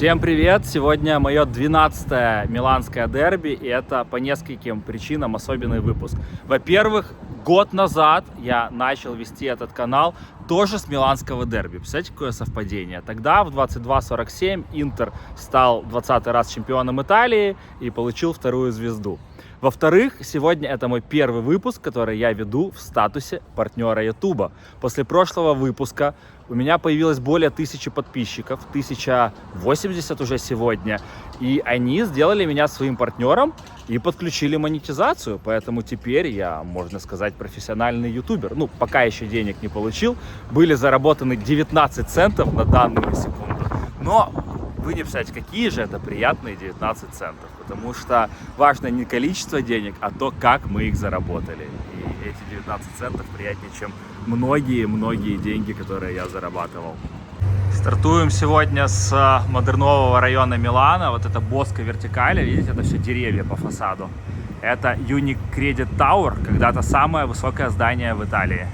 Всем привет! Сегодня мое 12-е миланское дерби, и это по нескольким причинам особенный выпуск. Во-первых, год назад я начал вести этот канал тоже с миланского дерби. Представляете, какое совпадение? Тогда в 22:47 Интер стал 20-й раз чемпионом Италии и получил вторую звезду. Во-вторых, сегодня это мой первый выпуск, который я веду в статусе партнера Ютуба. После прошлого выпуска у меня появилось более 1000 подписчиков, 1080 уже сегодня. И они сделали меня своим партнером и подключили монетизацию. Поэтому теперь я, можно сказать, профессиональный ютубер. Ну, пока еще денег не получил. Были заработаны 19 центов на данную секунду. Но вы не представляете, какие же это приятные 19 центов. Потому что важно не количество денег, а то, как мы их заработали. И эти 19 центов приятнее, чем многие деньги, которые я зарабатывал. Стартуем сегодня с модернового района Милана. Вот это Боско Вертикале, видите, это все деревья по фасаду. Это Unicredit Tower, когда-то самое высокое здание в Италии.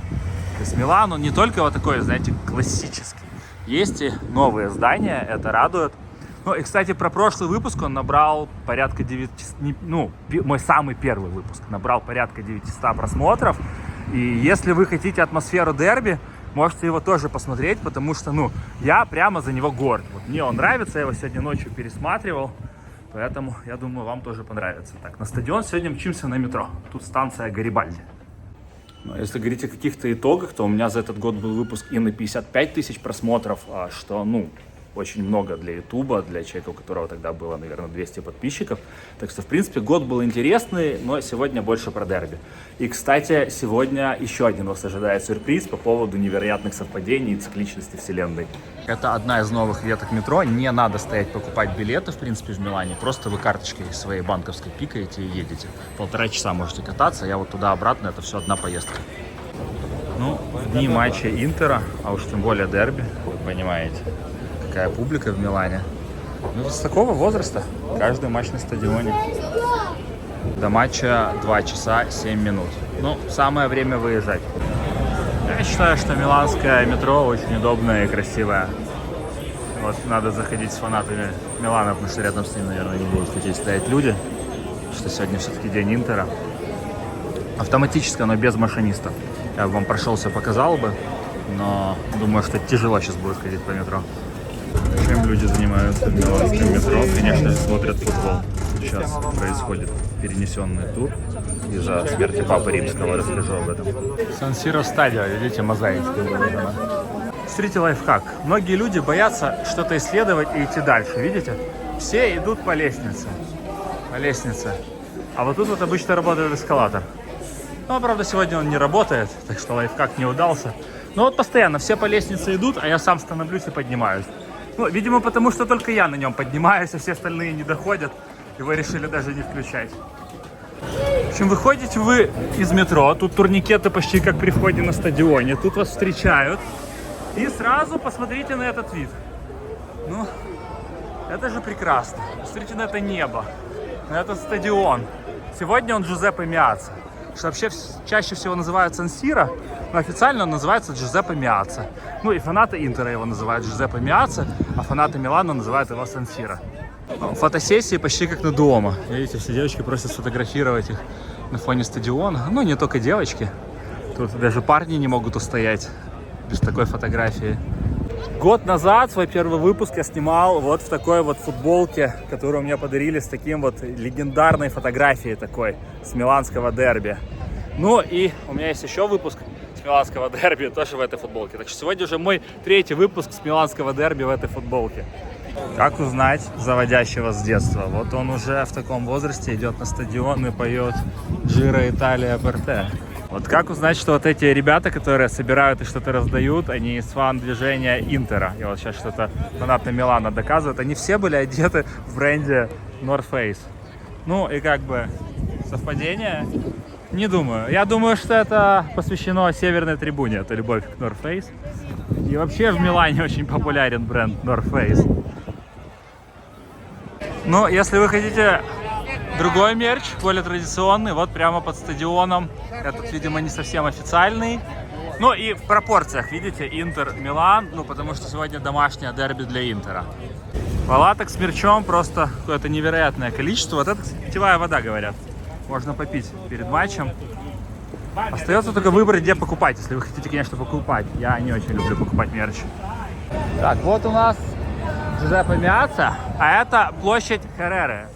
То есть Милан, он не только вот такой, знаете, классический. Есть и новые здания, это радует. Ну и, кстати, про прошлый выпуск он набрал порядка 900, ну, мой самый первый выпуск набрал порядка 900 просмотров. И если вы хотите атмосферу дерби, можете его тоже посмотреть, потому что, ну, я прямо за него горд. Вот мне он нравится, я его сегодня ночью пересматривал, поэтому, я думаю, вам тоже понравится. Так, на стадион сегодня мчимся на метро. Тут станция Гарибальди. Но если говорить о каких-то итогах, то у меня за этот год был выпуск и на 55 тысяч просмотров, что, ну, очень много для Ютуба, для человека, у которого тогда было, наверное, 200 подписчиков. Так что, в принципе, год был интересный, но сегодня больше про дерби. И, кстати, сегодня еще один вас ожидает сюрприз по поводу невероятных совпадений и цикличности вселенной. Это одна из новых веток метро. Не надо стоять покупать билеты, в принципе, в Милане. Просто вы карточкой своей банковской пикаете и едете. 1,5 часа можете кататься. Я вот туда-обратно, это все одна поездка. Ну, в дни матча Интера, а уж тем более дерби, вы понимаете, какая публика в Милане. Ну, с такого возраста каждый матч на стадионе. До матча 2 часа 7 минут. Ну, самое время выезжать. Я считаю, что миланское метро очень удобное и красивое. Вот надо заходить с фанатами Милана, потому что рядом с ним, наверное, не будут хотеть стоять люди. Что сегодня все-таки день Интера. Автоматически, но без машинистов. Я бы вам прошелся, показал бы, но думаю, что тяжело сейчас будет ходить по метро. Чем люди занимаются в миланском метро? Конечно же, смотрят футбол. Сейчас происходит перенесенный тур из-за смерти Папы Римского. Расскажу об этом. Сан-Сиро стадио, видите, мозаичка. Смотрите, лайфхак. Многие люди боятся что-то исследовать и идти дальше. Видите? Все идут по лестнице. По лестнице. А вот тут вот обычно работает эскалатор. Ну, правда, сегодня он не работает, так что лайфхак не удался. Но вот постоянно все по лестнице идут, а я сам становлюсь и поднимаюсь. Ну, видимо, потому что только я на нем поднимаюсь, а все остальные не доходят. Его решили даже не включать. В общем, выходите вы из метро. Тут турникеты почти как при входе на стадионе. Тут вас встречают. И сразу посмотрите на этот вид. Ну, это же прекрасно. Посмотрите на это небо, на этот стадион. Сегодня он Джузеппе Меацца. Что вообще чаще всего называют Сан-Сиро, но официально он называется Джузеппе Меацца. Ну и фанаты Интера его называют Джузеппе Меацца, а фанаты Милана называют его Сан-Сиро. Фотосессии почти как на Дуомо. Видите, все девочки просят сфотографировать их на фоне стадиона. Ну, не только девочки. Тут даже парни не могут устоять без такой фотографии. Год назад свой первый выпуск я снимал вот в такой вот футболке, которую мне подарили с таким вот легендарной фотографией такой с миланского дерби. Ну и у меня есть еще выпуск с миланского дерби тоже в этой футболке. Так что сегодня уже мой 3-й выпуск с миланского дерби в этой футболке. Как узнать заводящего с детства? Вот он уже в таком возрасте идет на стадион и поет «Джиро Италия Перте». Вот как узнать, что вот эти ребята, которые собирают и что-то раздают, они из фан-движения Интера. И вот сейчас что-то фанаты Милана доказывают. Они все были одеты в бренде North Face. Ну и как бы совпадение? Не думаю. Я думаю, что это посвящено северной трибуне. Это любовь к North Face. И вообще в Милане очень популярен бренд North Face. Ну, если вы хотите другой мерч, более традиционный, вот прямо под стадионом. Этот, видимо, не совсем официальный. Ну и в пропорциях, видите, Интер-Милан, ну потому что сегодня домашнее дерби для Интера. Палаток с мерчом просто какое-то невероятное количество. Вот это, кстати, питьевая вода, говорят. Можно попить перед матчем. Остается только выбрать, где покупать, если вы хотите, конечно, покупать. Я не очень люблю покупать мерч. Так, вот у нас Джузеппе Меацца, а это площадь Херреры,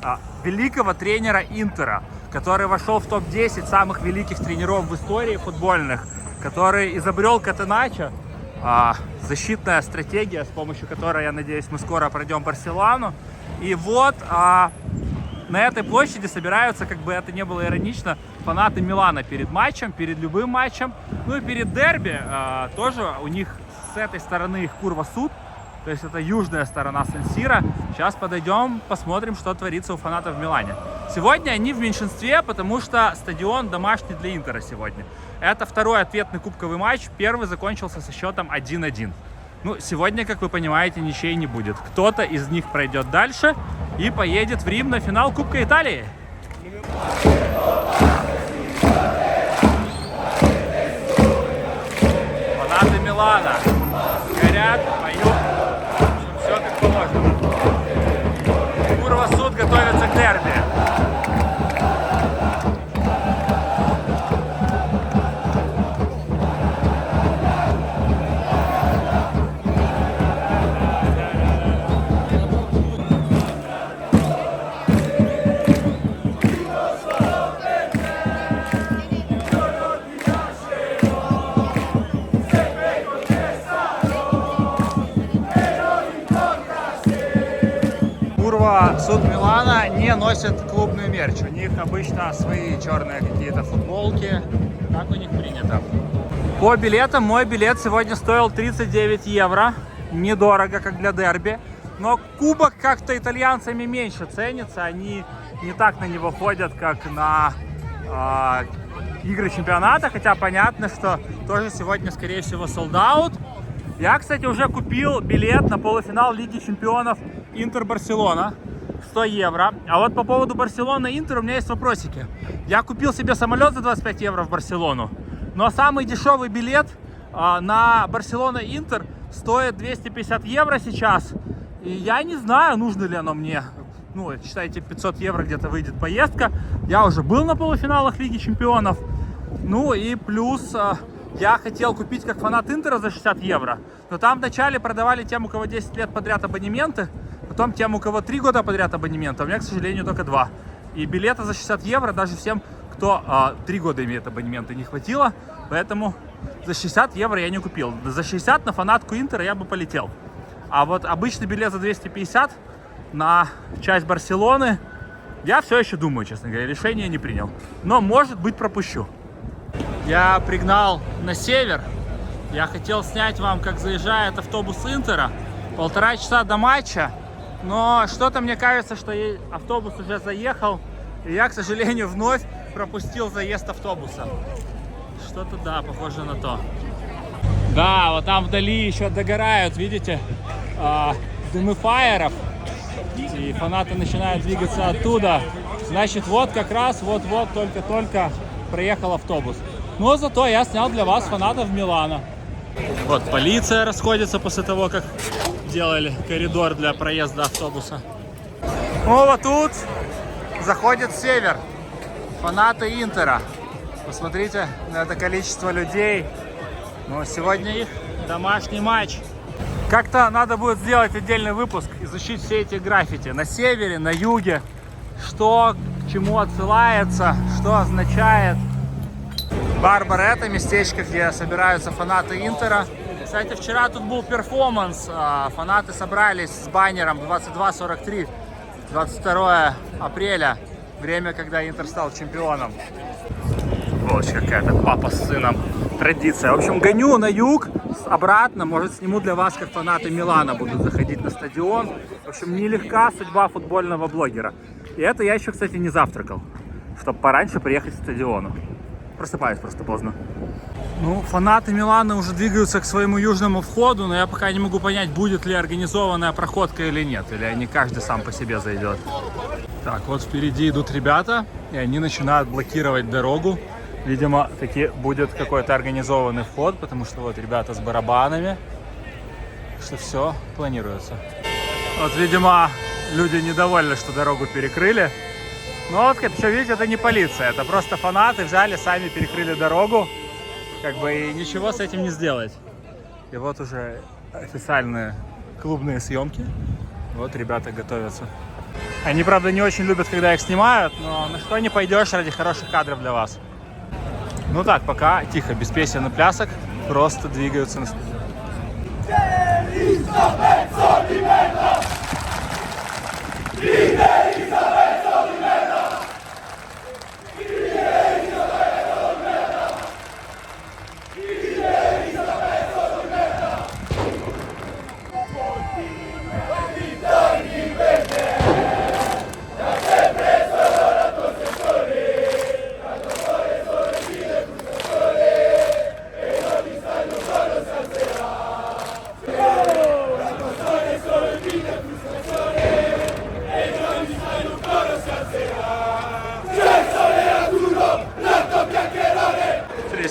великого тренера Интера, который вошел в топ-10 самых великих тренеров в истории футбольных, который изобрел Катеначо, защитная стратегия, с помощью которой, я надеюсь, мы скоро пройдем Барселону. И вот на этой площади собираются, как бы это ни было иронично, фанаты Милана перед матчем, перед любым матчем. Ну и перед дерби тоже у них с этой стороны их Курва Суд, то есть это южная сторона Сан-Сиро. Сейчас подойдем, посмотрим, что творится у фанатов в Милане. Сегодня они в меньшинстве, потому что стадион домашний для Интера сегодня. Это второй ответный кубковый матч, первый закончился со счетом 1-1. Ну, сегодня, как вы понимаете, ничей не будет. Кто-то из них пройдет дальше и поедет в Рим на финал Кубка Италии. Фанаты Милана горят, поют, все как положено. Курва Суд готовится к дерби. Суд Милана не носит клубную мерч. У них обычно свои черные какие-то футболки. Так у них принято. По билетам мой билет сегодня стоил 39 евро. Недорого, как для дерби. Но кубок как-то итальянцами меньше ценится. Они не так на него ходят, как на игры чемпионата. Хотя понятно, что тоже сегодня, скорее всего, sold-out. Я, кстати, уже купил билет на полуфинал Лиги Чемпионов Интер-Барселона. 100 евро. А вот по поводу Барселона-Интер у меня есть вопросики. Я купил себе самолет за 25 евро в Барселону, но самый дешевый билет на Барселона-Интер стоит 250 евро сейчас. И я не знаю, нужно ли оно мне. Ну, считайте, 500 евро где-то выйдет поездка. Я уже был на полуфиналах Лиги Чемпионов. Ну и плюс я хотел купить как фанат Интера за 60 евро. Но там вначале продавали тем, у кого 10 лет подряд абонементы. Потом тем, у кого 3 года подряд абонемента, у меня, к сожалению, только 2. И билета за 60 евро даже всем, кто 3 года имеет абонементы, не хватило. Поэтому за 60 евро я не купил. За 60 на фанатку Интера я бы полетел. А вот обычный билет за 250 на часть Барселоны, я все еще думаю, честно говоря. Решение не принял. Но, может быть, пропущу. Я пригнал на север. Я хотел снять вам, как заезжает автобус Интера. 1,5 часа до матча. Но что-то мне кажется, что автобус уже заехал, и я, к сожалению, вновь пропустил заезд автобуса. Что-то, да, похоже на то. Да, вот там вдали еще догорают, видите, дымы фаеров, и фанаты начинают двигаться оттуда. Значит, вот как раз, вот-вот, только-только проехал автобус. Но зато я снял для вас фанатов Милана. Вот полиция расходится после того, как делали коридор для проезда автобуса. Ну вот тут заходит север. Фанаты Интера. Посмотрите на это количество людей. Ну, сегодня их домашний матч. Как-то надо будет сделать отдельный выпуск, изучить все эти граффити на севере, на юге. Что к чему отсылается, что означает. Барбара — это местечко, где собираются фанаты Интера. Кстати, вчера тут был перформанс. Фанаты собрались с баннером 22:43, 22 апреля. Время, когда Интер стал чемпионом. Вот какая-то папа с сыном. Традиция. В общем, гоню на юг, обратно. Может, сниму для вас, как фанаты Милана будут заходить на стадион. В общем, нелегка судьба футбольного блогера. И это я еще, кстати, не завтракал, чтобы пораньше приехать к стадиону. Просыпаюсь просто поздно. Ну, фанаты Милана уже двигаются к своему южному входу, но я пока не могу понять, будет ли организованная проходка или нет, или они каждый сам по себе зайдет. Так, вот впереди идут ребята, и они начинают блокировать дорогу. Видимо, таки будет какой-то организованный вход, потому что вот ребята с барабанами, что все планируется. Вот, видимо, люди недовольны, что дорогу перекрыли. Но вот, как видите, это не полиция, это просто фанаты взяли, сами перекрыли дорогу. Как бы и ничего с этим не сделать. И вот уже официальные клубные съемки. Вот ребята готовятся. Они, правда, не очень любят, когда их снимают, но на что не пойдешь ради хороших кадров для вас. Ну так, пока тихо, без песен и плясок, просто двигаются на стадионе.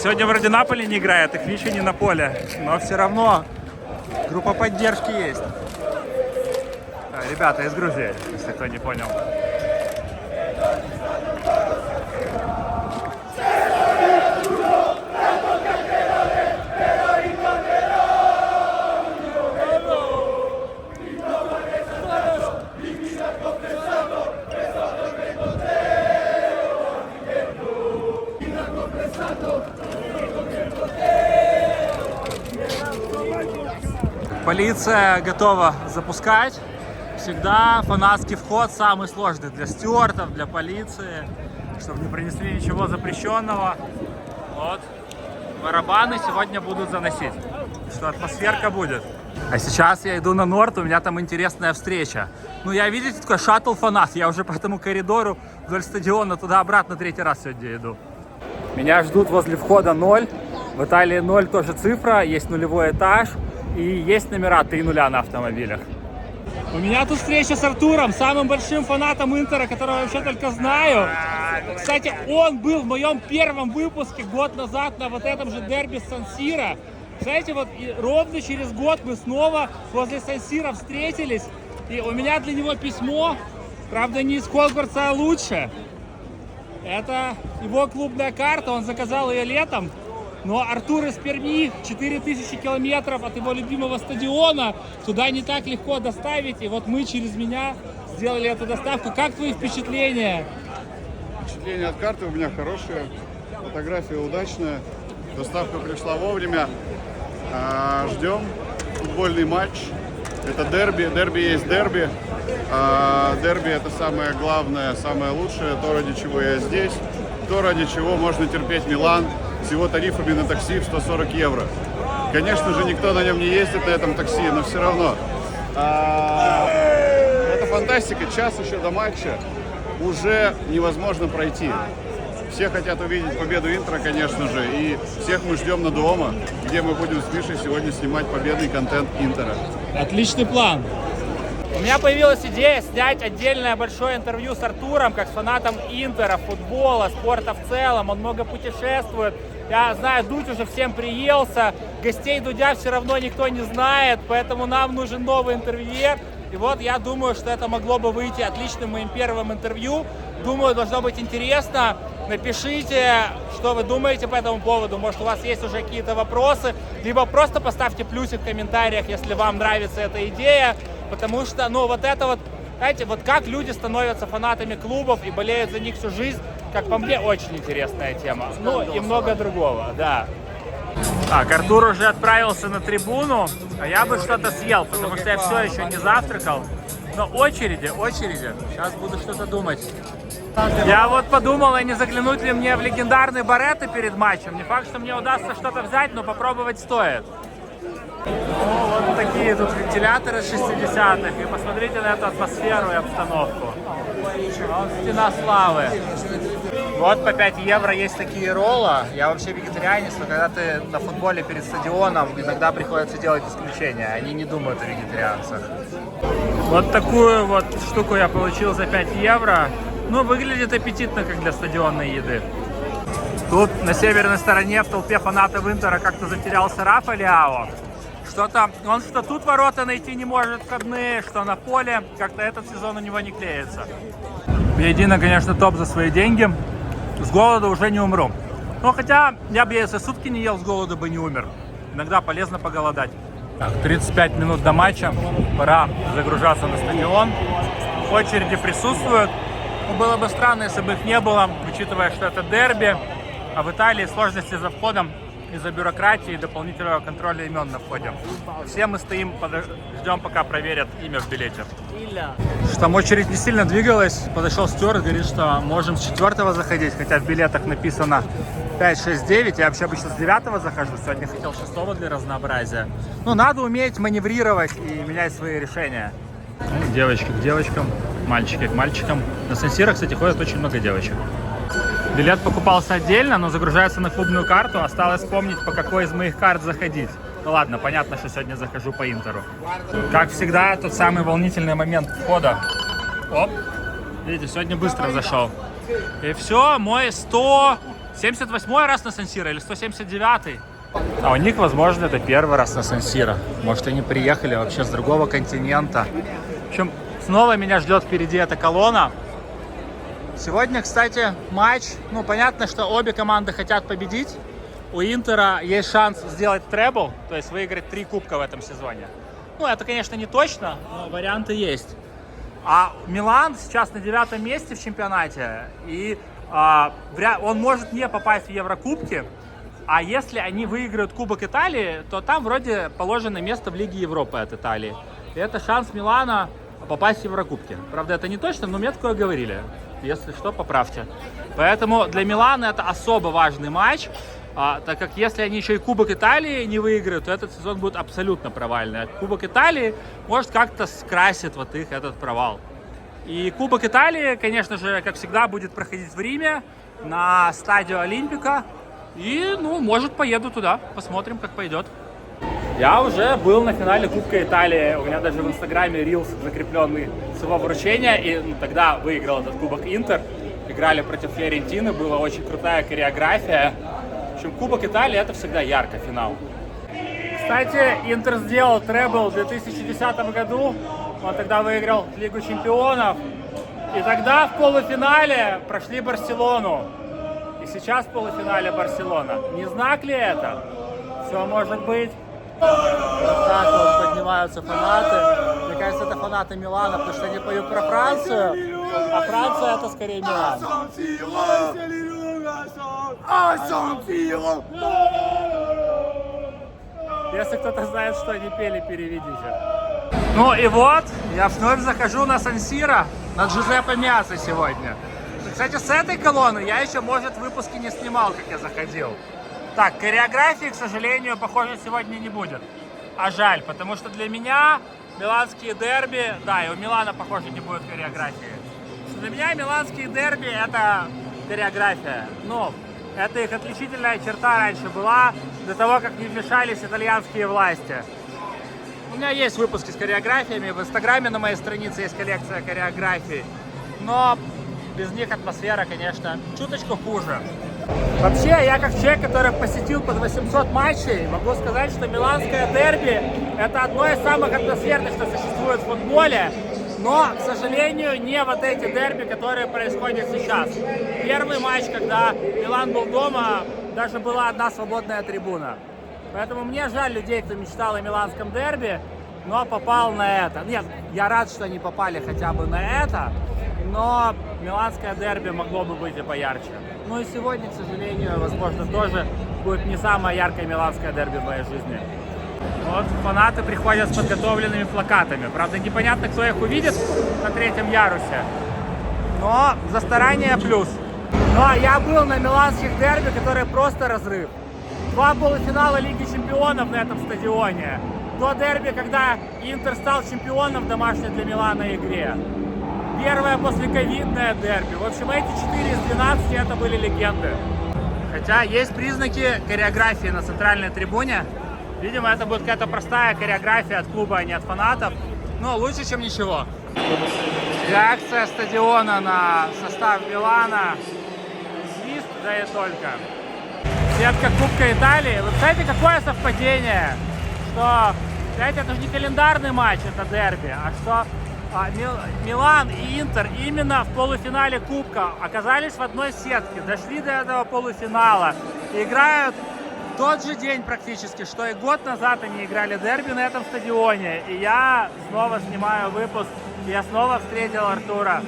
Сегодня вроде Наполи не играет, их еще не на поле, но все равно группа поддержки есть. Ребята из Грузии, если кто не понял. Полиция готова запускать. Всегда фанатский вход самый сложный для стюартов, для полиции, чтобы не принесли ничего запрещенного. Вот. Барабаны сегодня будут заносить, что атмосферка будет. А сейчас я иду на Норд, у меня там интересная встреча. Ну, я, видите, такой шаттл-фанат. Я уже по этому коридору вдоль стадиона туда-обратно 3-й раз сегодня иду. Меня ждут возле входа 0. В Италии 0 тоже цифра, есть нулевой этаж. И есть номера 3 нуля на автомобилях. У меня тут встреча с Артуром, самым большим фанатом Интера, которого я вообще только знаю. Кстати, он был в моем первом выпуске год назад на вот этом же дерби с Сан-Сиро. Знаете, вот и ровно через год мы снова возле Сан-Сиро встретились. И у меня для него письмо, правда не из Хогвартса, а лучше. Это его клубная карта, он заказал ее летом. Но Артур из Перми, 4000 километров от его любимого стадиона, туда не так легко доставить. И вот мы через меня сделали эту доставку. Как твои впечатления? Впечатление от карты у меня хорошее, фотография удачная, доставка пришла вовремя. Ждем футбольный матч. Это дерби, дерби есть дерби. Дерби это самое главное, самое лучшее, то, ради чего я здесь, то, ради чего можно терпеть Милан. С его тарифами на такси в 140 евро. Конечно же, никто на нем не ездит на этом такси, но все равно. Это фантастика. Час еще до матча. Уже невозможно пройти. Все хотят увидеть победу Интера, конечно же. И всех мы ждем на Дуомо, где мы будем с Мишей сегодня снимать победный контент Интера. Отличный план. У меня появилась идея снять отдельное большое интервью с Артуром, как с фанатом Интера, футбола, спорта в целом. Он много путешествует. Я знаю, Дудь уже всем приелся. Гостей Дудя все равно никто не знает, поэтому нам нужен новый интервьюер. И вот я думаю, что это могло бы выйти отличным моим первым интервью. Думаю, должно быть интересно. Напишите, что вы думаете по этому поводу. Может, у вас есть уже какие-то вопросы. Либо просто поставьте плюсик в комментариях, если вам нравится эта идея. Потому что, ну, вот это вот, знаете, вот как люди становятся фанатами клубов и болеют за них всю жизнь, как по мне, очень интересная тема. Ну, и много другого, да. Так, Артур уже отправился на трибуну, а я бы что-то съел, потому что я все еще не завтракал. Но очереди. Сейчас буду что-то думать. Я вот подумал, а не заглянуть ли мне в легендарный Баретто перед матчем. Не факт, что мне удастся что-то взять, но попробовать стоит. Ну, вот такие тут вентиляторы 60-х. И посмотрите на эту атмосферу и обстановку. Вот стена славы. Вот по 5 евро есть такие роллы. Я вообще вегетарианец, но когда ты на футболе перед стадионом, иногда приходится делать исключения. Они не думают о вегетарианцах. Вот такую вот штуку я получил за 5 евро. Ну, выглядит аппетитно, как для стадионной еды. Тут на северной стороне в толпе фанатов Интера как-то затерялся Рафа Лиао. Что-то, он что тут ворота найти не может входные, что на поле. Как-то этот сезон у него не клеится. Бьедино, конечно, топ за свои деньги. С голода уже не умру. Но хотя я бы, если сутки не ел, с голода бы не умер. Иногда полезно поголодать. Так, 35 минут до матча. Пора загружаться на стадион. Очереди присутствуют. Но было бы странно, если бы их не было, учитывая, что это дерби. А в Италии сложности за входом из-за бюрократии и дополнительного контроля имен на входе. Все мы стоим, ждем, пока проверят имя в билете. Там очередь не сильно двигалась. Подошел стюард, говорит, что можем с 4-го заходить, хотя в билетах написано 5, 6, 9. Я вообще обычно с 9-го захожу. Сегодня хотел 6-го для разнообразия. Ну, надо уметь маневрировать и менять свои решения. Девочки к девочкам, мальчики к мальчикам. На Сан-Сиро, кстати, ходит очень много девочек. Билет покупался отдельно, но загружается на клубную карту. Осталось вспомнить, по какой из моих карт заходить. Ну ладно, понятно, что сегодня захожу по Интеру. Как всегда, тот самый волнительный момент входа. Оп, видите, сегодня быстро зашел. И все, мой 178 раз на Сан-Сиро или 179. А у них, возможно, это первый раз на Сан-Сиро. Может, они приехали вообще с другого континента. В общем, снова меня ждет впереди эта колонна. Сегодня, кстати, матч. Ну, понятно, что обе команды хотят победить. У Интера есть шанс сделать требл, то есть выиграть 3 кубка в этом сезоне. Ну, это, конечно, не точно, но варианты есть. А Милан сейчас на 9-м месте в чемпионате, и он может не попасть в Еврокубки. А если они выиграют Кубок Италии, то там вроде положено место в Лиге Европы от Италии. И это шанс Милана попасть в Еврокубки. Правда, это не точно, но мне такое говорили. Если что, поправьте. Поэтому для Милана это особо важный матч, так как если они еще и Кубок Италии не выиграют, то этот сезон будет абсолютно провальный. А Кубок Италии может как-то скрасит вот их этот провал. И Кубок Италии, конечно же, как всегда, будет проходить в Риме на стадио Олимпика. И, ну, может, поеду туда, посмотрим, как пойдет. Я уже был на финале Кубка Италии. У меня даже в Инстаграме рилс закрепленный с его вручения. И тогда выиграл этот Кубок Интер. Играли против Фиорентины, была очень крутая хореография. В общем, Кубок Италии это всегда ярко, финал. Кстати, Интер сделал требл в 2010 году. Он тогда выиграл Лигу Чемпионов. И тогда в полуфинале прошли Барселону. И сейчас в полуфинале Барселона. Не знак ли это? Все может быть. Вот так вот поднимаются фанаты. Мне кажется, это фанаты Милана, потому что они поют про Францию. А Франция это скорее Милан. Если кто-то знает, что они пели, переведите. Ну и вот, я вновь захожу на Сан-Сиро, на Джузеппе Меаццо сегодня. Кстати, с этой колонны я еще, может, выпуски не снимал, как я заходил. Так, хореографии, к сожалению, похоже, сегодня не будет. А жаль, потому что для меня миланские дерби, да, и у Милана, похоже, не будет хореографии. Для меня миланские дерби — это хореография. Ну, это их отличительная черта раньше была, до того, как не вмешались итальянские власти. У меня есть выпуски с хореографиями, в Инстаграме на моей странице есть коллекция хореографий, но без них атмосфера, конечно, чуточку хуже. Вообще, я как человек, который посетил под 800 матчей, могу сказать, что миланское дерби — это одно из самых атмосферных, что существует в футболе, но, к сожалению, не вот эти дерби, которые происходят сейчас. Первый матч, когда Милан был дома, даже была одна свободная трибуна. Поэтому мне жаль людей, кто мечтал о миланском дерби, но попал на это. Нет, я рад, что они попали хотя бы на это, но миланское дерби могло бы быть и поярче. Ну и сегодня, к сожалению, возможно, тоже будет не самое яркое миланское дерби в моей жизни. Вот фанаты приходят с подготовленными плакатами. Правда, непонятно, кто их увидит на 3-м ярусе, но за старание плюс. Но я был на миланских дерби, которые просто разрыв. 2 полуфинала Лиги Чемпионов на этом стадионе. До дерби, когда Интер стал чемпионом в домашней для Милана игре. Первое послековидное дерби. В общем, эти 4 из 12 это были легенды. Хотя есть признаки хореографии на центральной трибуне. Видимо, это будет какая-то простая хореография от клуба, а не от фанатов. Но лучше, чем ничего. Реакция стадиона на состав Милана. Свист, да и только. Сетка Кубка Италии. Вы знаете, какое совпадение? что, знаете, это же не календарный матч, это дерби, а что Милан и Интер именно в полуфинале Кубка оказались в одной сетке, дошли до этого полуфинала, играют тот же день практически, что и год назад они играли дерби на этом стадионе. И я снова снимаю выпуск, и я снова встретил Артура.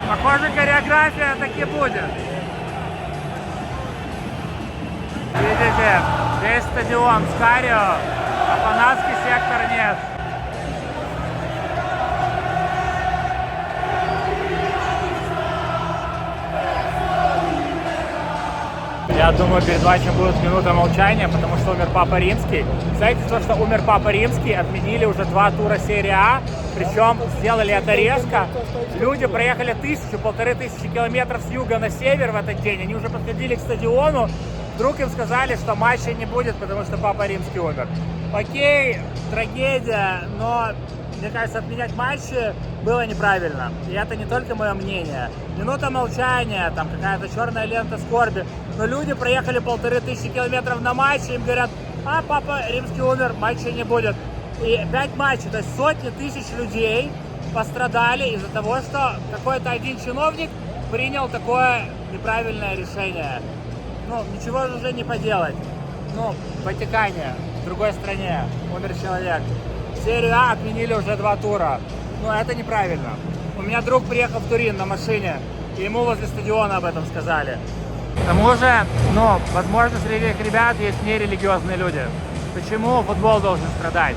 Похоже, хореография таки будет. Видите, весь стадион с харио, а фанатский сектор нет. Я думаю, перед матчем будет минута молчания, потому что умер Папа Римский. Кстати, то, что умер Папа Римский, отменили уже 2 тура серии А, причем сделали это резко. Люди проехали 1000-1500 километров с юга на север в этот день, они уже подходили к стадиону, вдруг им сказали, что матча не будет, потому что Папа Римский умер. Окей, трагедия, но мне кажется, отменять матчи было неправильно. И это не только мое мнение. Минута молчания, там какая-то черная лента скорби. Но люди проехали 1500 километров на матч, и им говорят, а Папа Римский умер, матча не будет. И 5 матчей, то есть сотни тысяч людей пострадали из-за того, что какой-то один чиновник принял такое неправильное решение. Ну, ничего же уже не поделать. Ну, в Ватикане, в другой стране, умер человек. Серию А отменили уже 2 тура. Ну, это неправильно. У меня друг приехал в Турин на машине, и ему возле стадиона об этом сказали. К тому же, ну, возможно, среди этих ребят есть нерелигиозные люди. Почему футбол должен страдать?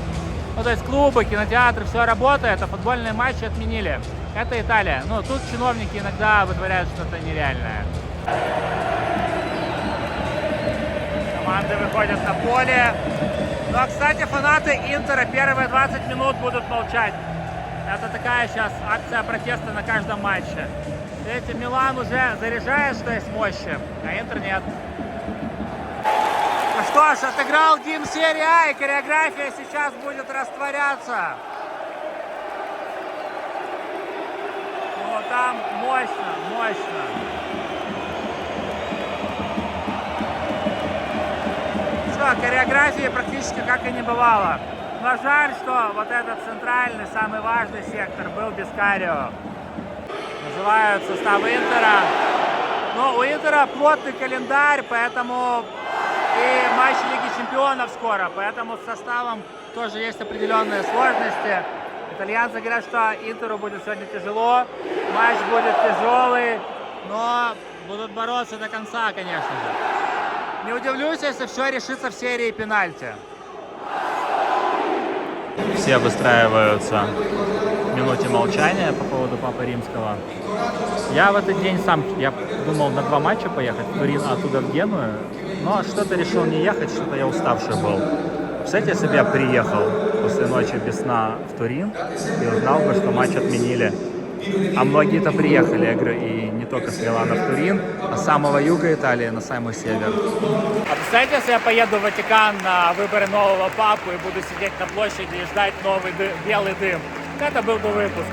Ну, то есть клубы, кинотеатры, все работает, а футбольные матчи отменили. Это Италия. Ну, тут чиновники иногда вытворяют что-то нереальное. Команды выходят на поле. Ну, а, кстати, фанаты Интера первые 20 минут будут молчать. Это такая сейчас акция протеста на каждом матче. Видите, Милан уже заряжает, что есть мощи, а Интер нет. Ну что ж, отыграл гимн серии А, и хореография сейчас будет растворяться. Ну, там мощно, мощно. Что, хореографии практически как и не бывало. Но жаль, что вот этот центральный, самый важный сектор был без харио. Называют составы Интера. Но у Интера плотный календарь, поэтому и матч Лиги Чемпионов скоро, поэтому с составом тоже есть определенные сложности. Итальянцы говорят, что Интеру будет сегодня тяжело, матч будет тяжелый, но будут бороться до конца, конечно же. Не удивлюсь, если все решится в серии пенальти. Все выстраиваются в минуте молчания по поводу Папы Римского. Я в этот день сам, я думал на 2 матча поехать, в Турин, а оттуда в Геную, но что-то решил не ехать, что-то я уставший был. Кстати, если бы я приехал после ночи без сна в Турин и узнал бы, что матч отменили, а многие-то приехали, я говорю, и не только с Милана в Турин, а с самого юга Италии на самый север. А представляете, если я поеду в Ватикан на выборы нового папу и буду сидеть на площади и ждать новый белый дым? Это был бы выпуск.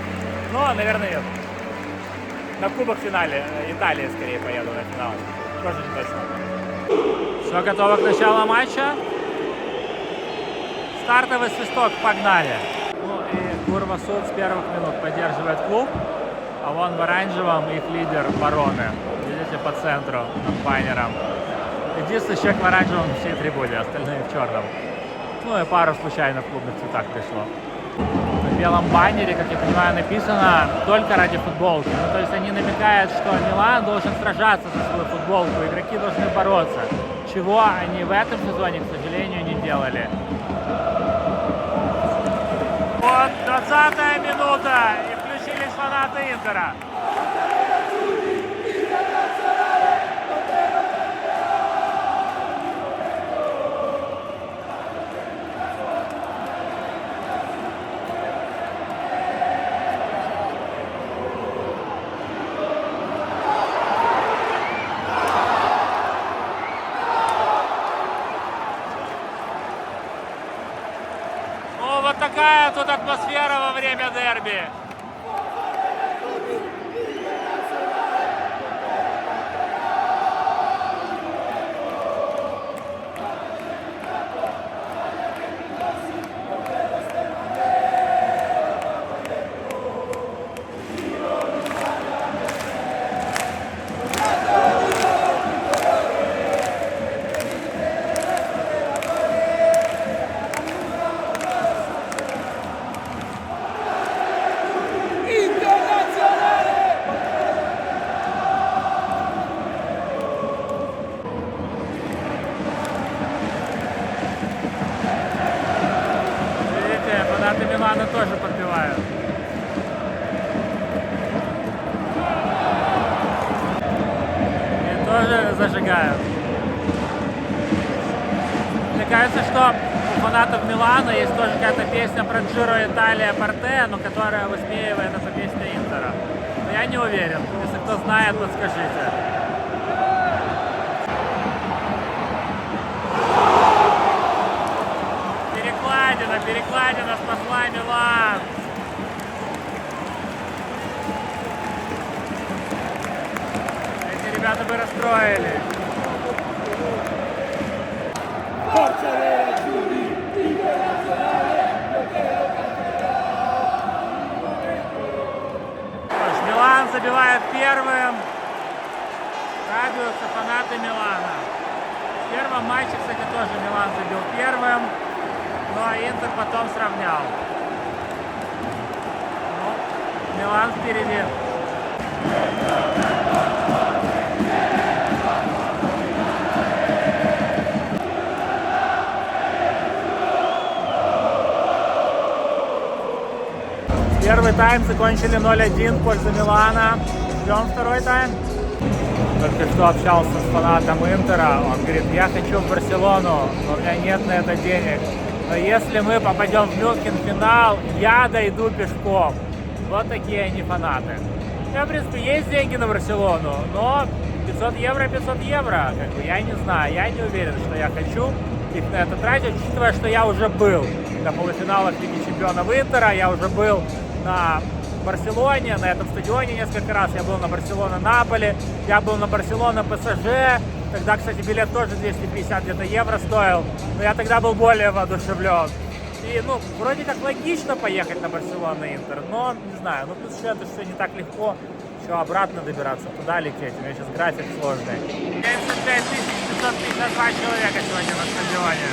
Но, наверное, нет. На кубок финале Италии скорее поеду на финал. Тоже не точно. Все готово к началу матча. Стартовый свисток, погнали. Ну и Курва Суд с первых минут поддерживает клуб. А вон в оранжевом их лидер Бароне. Видите, по центру, над баннером. Единственный человек в оранжевом всей трибуне, остальные в черном. Ну и пару случайно в клубных цветах пришло. На белом баннере, как я понимаю, написано только ради футболки. Ну, то есть они намекают, что Милан должен сражаться за свою футболку, игроки должны бороться. Чего они в этом сезоне, к сожалению, не делали. Вот 20-я минута, и включились фанаты Интера. такая тут атмосфера во время дерби. Фанаты Милана тоже подпевают. И тоже зажигают. Мне кажется, что у фанатов Милана есть тоже какая-то песня про Джиро Италия Порте, но которая высмеивает эту песню Интера. Но я не уверен. Если кто знает, подскажите. Перекладина спасла Милан. Эти ребята бы расстроились. Милан забивает первым. Радуются фанаты Милана. В первом матче, кстати, тоже Милан забил первым. Ну а Интер потом сравнял. Ну, Милан впереди. Первый тайм закончили 0-1 в пользу Милана. Ждем второй тайм. Только что общался с фанатом Интера. Он говорит, я хочу в Барселону, но у меня нет на это денег. Но если мы попадем в Мюнхен-финал, я дойду пешком. Вот такие они фанаты. У меня, в принципе, есть деньги на Барселону, но 500 евро, 500 евро. Как бы, я не знаю, я не уверен, что я хочу их на это тратить, учитывая, что я уже был на полуфиналах Лиги Чемпионов Интера, я уже был на Барселоне, на этом стадионе несколько раз. Я был на Барселона-Наполи, я был на Барселона-ПСЖ. Тогда, кстати, билет тоже 250 где-то евро стоил, но я тогда был более воодушевлен. И, ну, вроде как логично поехать на Барселону и Интер, но, не знаю, ну, плюс еще это все не так легко, еще обратно добираться, туда лететь, у меня сейчас график сложный. 75 552 человека сегодня на стадионе.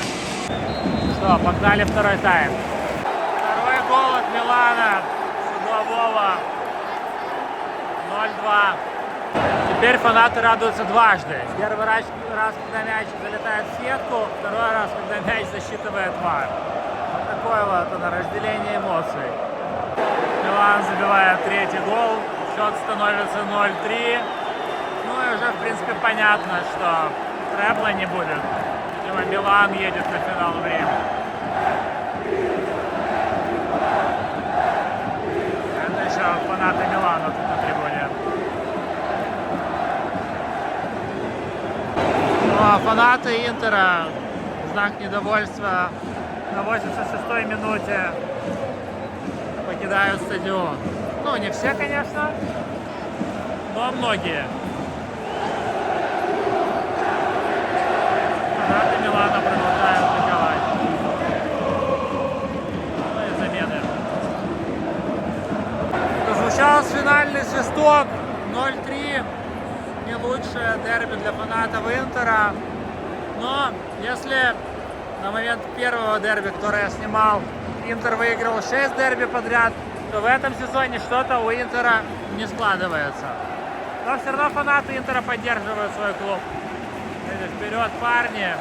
Что, погнали второй тайм. Второй гол от Милана, с углового, 0-2. Теперь фанаты радуются дважды. Первый раз, когда мяч залетает в сетку, второй раз, когда мяч засчитывает ВАР. Вот такое вот оно, разделение эмоций. Милан забивает третий гол, счет становится 0-3. Ну и уже, в принципе, понятно, что трепла не будет. Видимо, Милан едет на финал времени. Это еще фанаты Милана тут на трибуне. Ну а фанаты Интера в знак недовольства на 86-й минуте покидают стадион. Ну, не все, конечно, но многие. Фанаты Милана продолжают атаковать. Ну и замены. Прозвучал финальный свисток 0-3. Не лучшее дерби для фанатов Интера. Но если на момент первого дерби, который я снимал, Интер выиграл 6 дерби подряд, то в этом сезоне что-то у Интера не складывается. Но все равно фанаты Интера поддерживают свой клуб. Вперед, парни!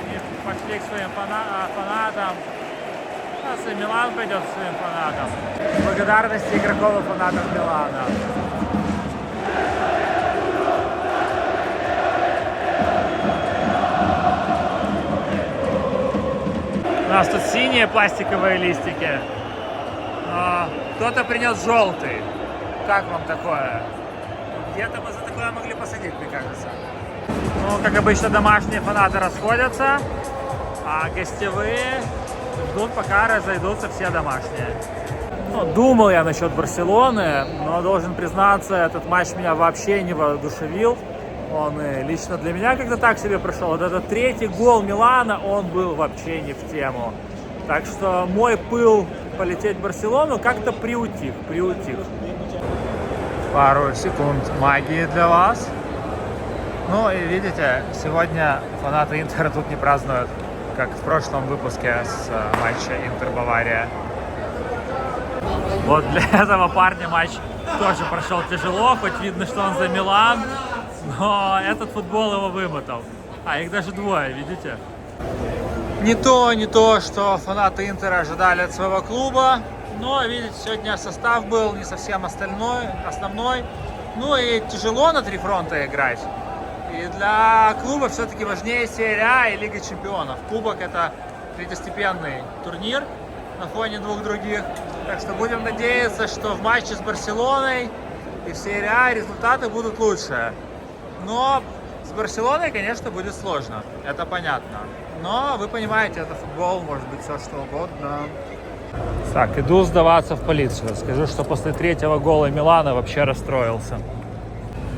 Они пошли к своим фанатам. Сейчас и Милан пойдет к своим фанатам. Благодарности игроков и фанатов Милана. У нас тут синие пластиковые листики. Кто-то принес желтый. Как вам такое? Где-то мы за такое могли посадить, мне кажется. Ну, как обычно, домашние фанаты расходятся, а гостевые ждут, пока разойдутся все домашние. Ну, думал я насчет Барселоны, но должен признаться, этот матч меня вообще не воодушевил. Он и лично для меня как-то так себе прошел. Вот этот третий гол Милана, он был вообще не в тему. Так что мой пыл полететь в Барселону как-то приутих. Пару секунд магии для вас. Ну и видите, сегодня фанаты Интера тут не празднуют, как в прошлом выпуске с матча Интер-Бавария. Вот для этого парня матч тоже прошел тяжело, хоть видно, что он за Милан, но этот футбол его вымотал. А их даже двое, видите? Не то, что фанаты Интера ожидали от своего клуба, но, видите, сегодня состав был не совсем основной. Ну и тяжело на три фронта играть. И для клуба все-таки важнее серия А и Лига Чемпионов. Кубок — это третьестепенный турнир на фоне двух других. Так что будем надеяться, что в матче с Барселоной и в серии А результаты будут лучше. Но с Барселоной, конечно, будет сложно. Это понятно. Но вы понимаете, это футбол, может быть все что угодно. Так, иду сдаваться в полицию. Скажу, что после третьего гола Милана вообще расстроился.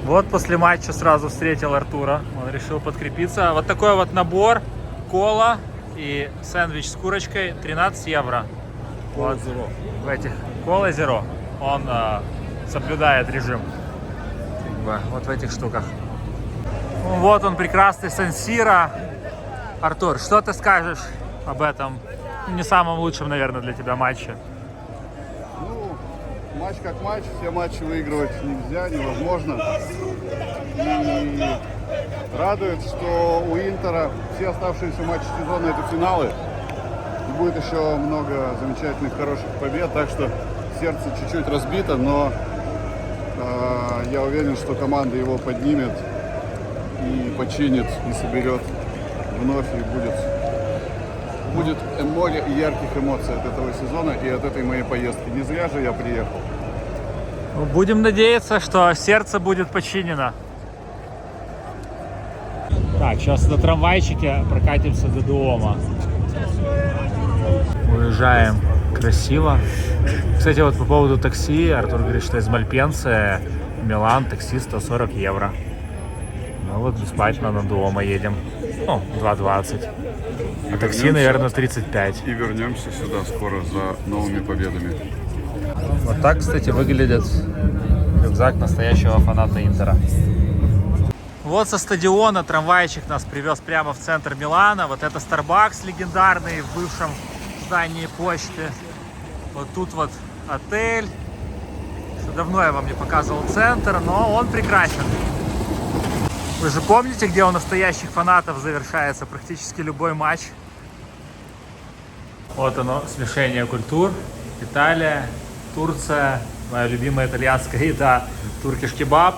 Вот после матча сразу встретил Артура. Он решил подкрепиться. Вот такой вот набор: кола и сэндвич с курочкой, 13 евро. Вот в этих кола зеро. Он соблюдает режим. Вот в этих штуках. Вот он, прекрасный Сан-Сиро. Артур, что ты скажешь об этом не самом лучшем, наверное, для тебя матче? Ну, матч как матч, все матчи выигрывать нельзя, невозможно. И радует, что у Интера все оставшиеся матчи сезона — это финалы. И будет еще много замечательных, хороших побед, так что сердце чуть-чуть разбито, но я уверен, что команда его поднимет и починит, и соберет вновь, и будет море ярких эмоций от этого сезона и от этой моей поездки. Не зря же я приехал. Будем надеяться, что сердце будет починено. Так, сейчас на трамвайчике прокатимся до дома. Уезжаем красиво. Кстати, вот по поводу такси, Артур говорит, что из Мальпенсы Милан такси 140 евро. Ну вот бесплатно на дома едем. Ну, 2,20. А такси, наверное, 35. И вернемся сюда скоро за новыми победами. Вот так, кстати, выглядит рюкзак настоящего фаната Интера. Вот со стадиона трамвайчик нас привез прямо в центр Милана. Вот это Starbucks легендарный в бывшем здании почты. Вот тут вот отель. Давно я вам не показывал центр, но он прекрасен. Вы же помните, где у настоящих фанатов завершается практически любой матч? Вот оно, смешение культур. Италия, Турция, моя любимая итальянская еда, туркиш кебаб.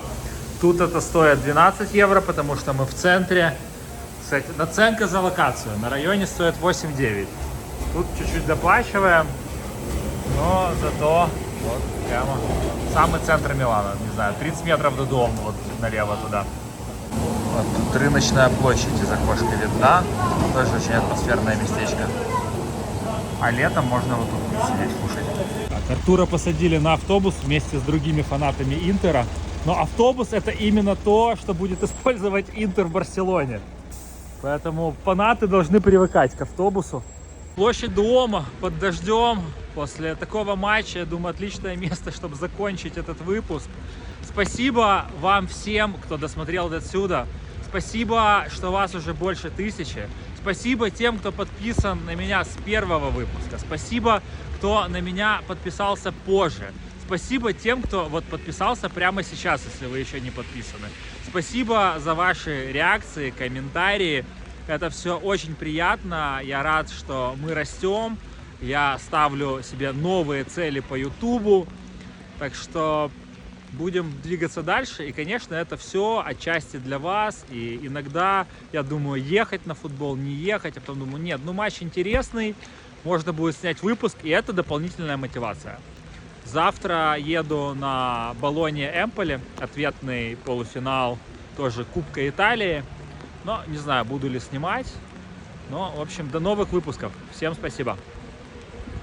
Тут это стоит 12 евро, потому что мы в центре. Кстати, наценка за локацию. На районе стоит 8-9. Тут чуть-чуть доплачиваем, но зато вот прямо самый центр Милана. Не знаю, 30 метров до дома, вот налево туда. Вот тут рыночная площадь из окошка видна. Тоже очень атмосферное местечко. А летом можно вот тут сидеть, кушать. Так, Артура посадили на автобус вместе с другими фанатами Интера. Но автобус — это именно то, что будет использовать Интер в Барселоне. Поэтому фанаты должны привыкать к автобусу. Площадь Дуомо под дождем. После такого матча, я думаю, отличное место, чтобы закончить этот выпуск. Спасибо вам всем, кто досмотрел до отсюда. Спасибо, что вас уже больше 1000. Спасибо тем, кто подписан на меня с первого выпуска. Спасибо, кто на меня подписался позже. Спасибо тем, кто вот подписался прямо сейчас, если вы еще не подписаны. Спасибо за ваши реакции, комментарии. Это все очень приятно. Я рад, что мы растем. Я ставлю себе новые цели по YouTube. Так что будем двигаться дальше. И, конечно, это все отчасти для вас. И иногда я думаю, ехать на футбол, не ехать. А потом думаю, нет, ну матч интересный. Можно будет снять выпуск. И это дополнительная мотивация. Завтра еду на Болонья-Эмполи. Ответный полуфинал тоже Кубка Италии. Но не знаю, буду ли снимать. Но, в общем, до новых выпусков. Всем спасибо.